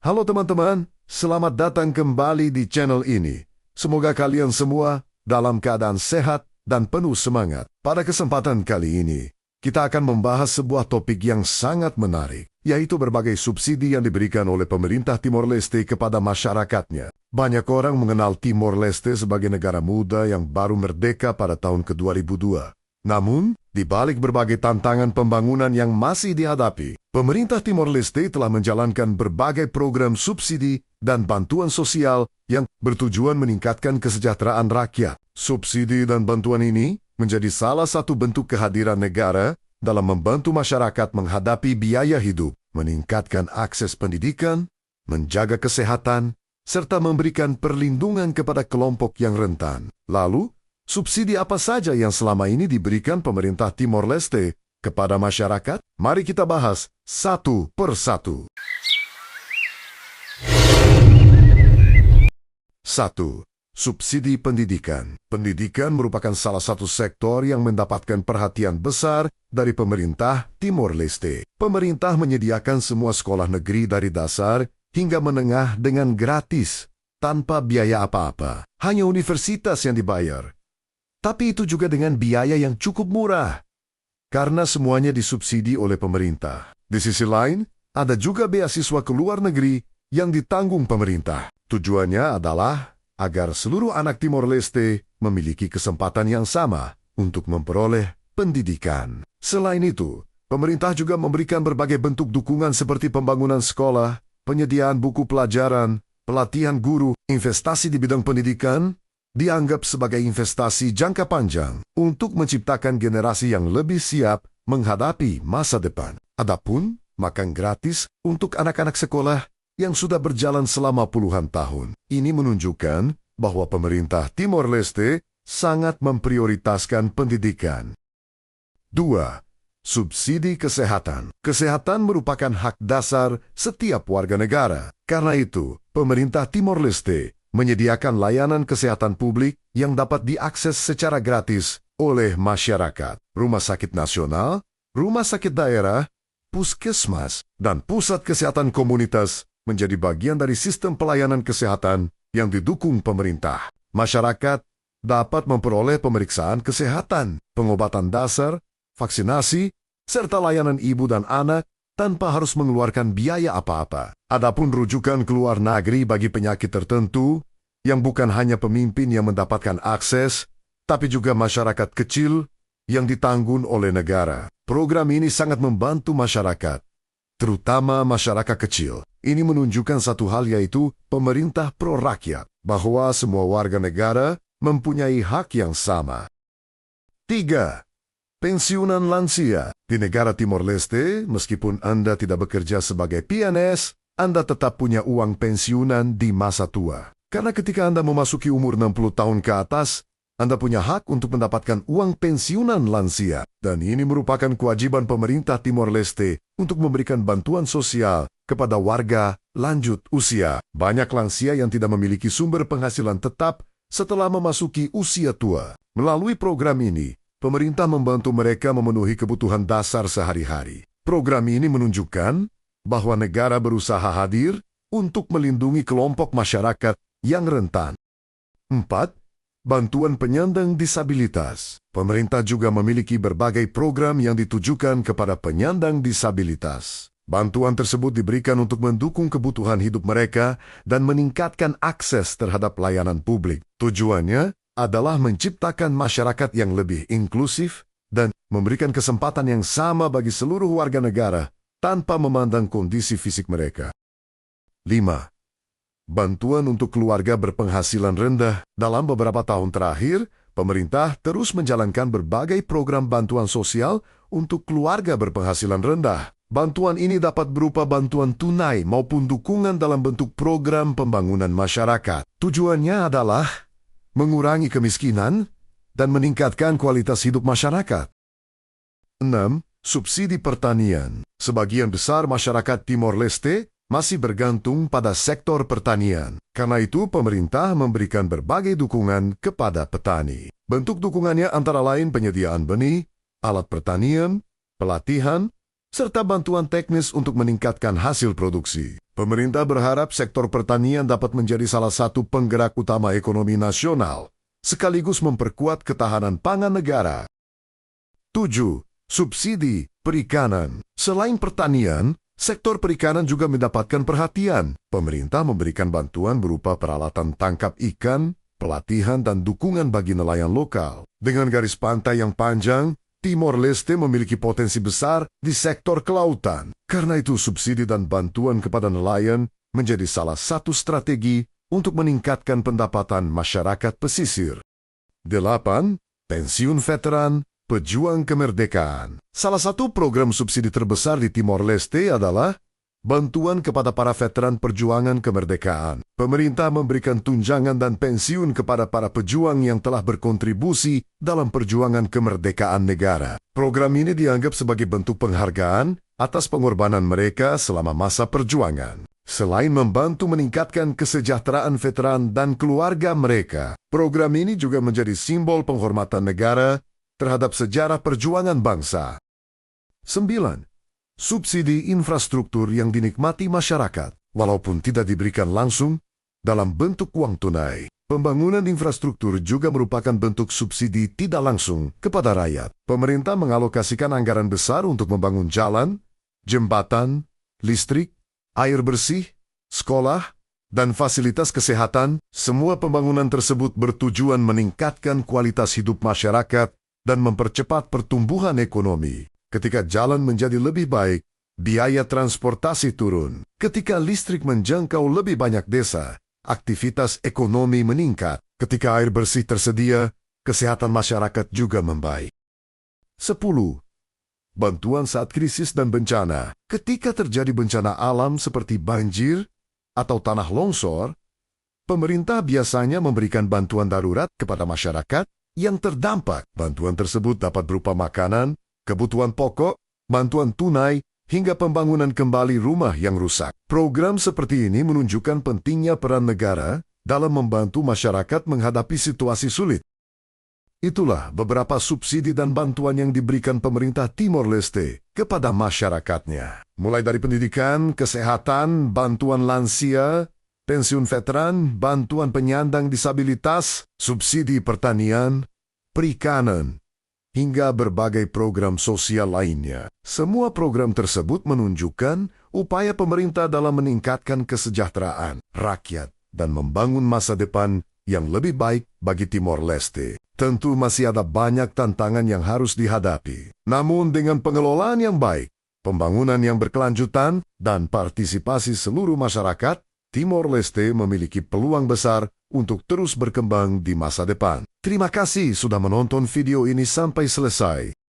Halo teman-teman, selamat datang kembali di channel ini. Semoga kalian semua dalam keadaan sehat dan penuh semangat. Pada kesempatan kali ini, kita akan membahas sebuah topik yang sangat menarik, yaitu berbagai subsidi yang diberikan oleh pemerintah Timor Leste kepada masyarakatnya. Banyak orang mengenal Timor Leste sebagai negara muda yang baru merdeka pada tahun ke-2002. Namun, di balik berbagai tantangan pembangunan yang masih dihadapi, pemerintah Timor Leste telah menjalankan berbagai program subsidi dan bantuan sosial yang bertujuan meningkatkan kesejahteraan rakyat. Subsidi dan bantuan ini menjadi salah satu bentuk kehadiran negara dalam membantu masyarakat menghadapi biaya hidup, meningkatkan akses pendidikan, menjaga kesehatan, serta memberikan perlindungan kepada kelompok yang rentan. Lalu, subsidi apa saja yang selama ini diberikan pemerintah Timor Leste kepada masyarakat? Mari kita bahas satu persatu. 1. Subsidi pendidikan. Pendidikan merupakan salah satu sektor yang mendapatkan perhatian besar dari pemerintah Timor Leste. Pemerintah menyediakan semua sekolah negeri dari dasar hingga menengah dengan gratis, tanpa biaya apa-apa. Hanya universitas yang dibayar. Tapi itu juga dengan biaya yang cukup murah, karena semuanya disubsidi oleh pemerintah. Di sisi lain, ada juga beasiswa ke luar negeri yang ditanggung pemerintah. Tujuannya adalah agar seluruh anak Timor Leste memiliki kesempatan yang sama untuk memperoleh pendidikan. Selain itu, pemerintah juga memberikan berbagai bentuk dukungan seperti pembangunan sekolah, penyediaan buku pelajaran, pelatihan guru. Investasi di bidang pendidikan dianggap sebagai investasi jangka panjang untuk menciptakan generasi yang lebih siap menghadapi masa depan. Adapun makan gratis untuk anak-anak sekolah yang sudah berjalan selama puluhan tahun. Ini menunjukkan bahwa pemerintah Timor Leste sangat memprioritaskan pendidikan. 2. Subsidi kesehatan. Kesehatan merupakan hak dasar setiap warga negara. Karena itu, pemerintah Timor Leste menyediakan layanan kesehatan publik yang dapat diakses secara gratis oleh masyarakat. Rumah sakit nasional, rumah sakit daerah, puskesmas, dan pusat kesehatan komunitas menjadi bagian dari sistem pelayanan kesehatan yang didukung pemerintah. Masyarakat dapat memperoleh pemeriksaan kesehatan, pengobatan dasar, vaksinasi, serta layanan ibu dan anak tanpa harus mengeluarkan biaya apa-apa. Adapun rujukan ke luar negeri bagi penyakit tertentu, yang bukan hanya pemimpin yang mendapatkan akses, tapi juga masyarakat kecil yang ditanggung oleh negara. Program ini sangat membantu masyarakat, terutama masyarakat kecil. Ini menunjukkan satu hal, yaitu pemerintah pro-rakyat, bahwa semua warga negara mempunyai hak yang sama. 3. Pensiunan lansia. Di negara Timor Leste, meskipun Anda tidak bekerja sebagai PNS, Anda tetap punya uang pensiunan di masa tua. Karena ketika Anda memasuki umur 60 tahun ke atas, Anda punya hak untuk mendapatkan uang pensiunan lansia. Dan ini merupakan kewajiban pemerintah Timor Leste untuk memberikan bantuan sosial kepada warga lanjut usia. Banyak lansia yang tidak memiliki sumber penghasilan tetap setelah memasuki usia tua. Melalui program ini, pemerintah membantu mereka memenuhi kebutuhan dasar sehari-hari. Program ini menunjukkan bahwa negara berusaha hadir untuk melindungi kelompok masyarakat yang rentan. 4. Bantuan penyandang disabilitas. Pemerintah juga memiliki berbagai program yang ditujukan kepada penyandang disabilitas. Bantuan tersebut diberikan untuk mendukung kebutuhan hidup mereka dan meningkatkan akses terhadap layanan publik. Tujuannya adalah menciptakan masyarakat yang lebih inklusif dan memberikan kesempatan yang sama bagi seluruh warga negara tanpa memandang kondisi fisik mereka. 5. Bantuan untuk keluarga berpenghasilan rendah. Dalam beberapa tahun terakhir, pemerintah terus menjalankan berbagai program bantuan sosial untuk keluarga berpenghasilan rendah. Bantuan ini dapat berupa bantuan tunai maupun dukungan dalam bentuk program pembangunan masyarakat. Tujuannya adalah mengurangi kemiskinan dan meningkatkan kualitas hidup masyarakat. 6. Subsidi pertanian. Sebagian besar masyarakat Timor Leste masih bergantung pada sektor pertanian. Karena itu, pemerintah memberikan berbagai dukungan kepada petani. Bentuk dukungannya antara lain penyediaan benih, alat pertanian, pelatihan, serta bantuan teknis untuk meningkatkan hasil produksi. Pemerintah berharap sektor pertanian dapat menjadi salah satu penggerak utama ekonomi nasional, sekaligus memperkuat ketahanan pangan negara. 7. Subsidi perikanan. Selain pertanian, sektor perikanan juga mendapatkan perhatian. Pemerintah memberikan bantuan berupa peralatan tangkap ikan, pelatihan dan dukungan bagi nelayan lokal. Dengan garis pantai yang panjang, Timor Leste memiliki potensi besar di sektor kelautan. Karena itu, subsidi dan bantuan kepada nelayan menjadi salah satu strategi untuk meningkatkan pendapatan masyarakat pesisir. 8. Pensiun veteran pejuang kemerdekaan. Salah satu program subsidi terbesar di Timor Leste adalah bantuan kepada para veteran perjuangan kemerdekaan. Pemerintah memberikan tunjangan dan pensiun kepada para pejuang yang telah berkontribusi dalam perjuangan kemerdekaan negara. Program ini dianggap sebagai bentuk penghargaan atas pengorbanan mereka selama masa perjuangan. Selain membantu meningkatkan kesejahteraan veteran dan keluarga mereka, program ini juga menjadi simbol penghormatan negara terhadap sejarah perjuangan bangsa. 9. Subsidi infrastruktur yang dinikmati masyarakat. Walaupun tidak diberikan langsung dalam bentuk uang tunai, pembangunan infrastruktur juga merupakan bentuk subsidi tidak langsung kepada rakyat. Pemerintah mengalokasikan anggaran besar untuk membangun jalan, jembatan, listrik, air bersih, sekolah, dan fasilitas kesehatan. Semua pembangunan tersebut bertujuan meningkatkan kualitas hidup masyarakat dan mempercepat pertumbuhan ekonomi. Ketika jalan menjadi lebih baik, biaya transportasi turun. Ketika listrik menjangkau lebih banyak desa, aktivitas ekonomi meningkat. Ketika air bersih tersedia, kesehatan masyarakat juga membaik. 10. Bantuan saat krisis dan bencana. Ketika terjadi bencana alam seperti banjir atau tanah longsor, pemerintah biasanya memberikan bantuan darurat kepada masyarakat yang terdampak. Bantuan tersebut dapat berupa makanan, kebutuhan pokok, bantuan tunai, hingga pembangunan kembali rumah yang rusak. Program seperti ini menunjukkan pentingnya peran negara dalam membantu masyarakat menghadapi situasi sulit. Itulah beberapa subsidi dan bantuan yang diberikan pemerintah Timor Leste kepada masyarakatnya. Mulai dari pendidikan, kesehatan, bantuan lansia, pensiun veteran, bantuan penyandang disabilitas, subsidi pertanian, perikanan, hingga berbagai program sosial lainnya. Semua program tersebut menunjukkan upaya pemerintah dalam meningkatkan kesejahteraan rakyat dan membangun masa depan yang lebih baik bagi Timor Leste. Tentu masih ada banyak tantangan yang harus dihadapi. Namun dengan pengelolaan yang baik, pembangunan yang berkelanjutan, dan partisipasi seluruh masyarakat, Timor Leste memiliki peluang besar untuk terus berkembang di masa depan. Terima kasih sudah menonton video ini sampai selesai.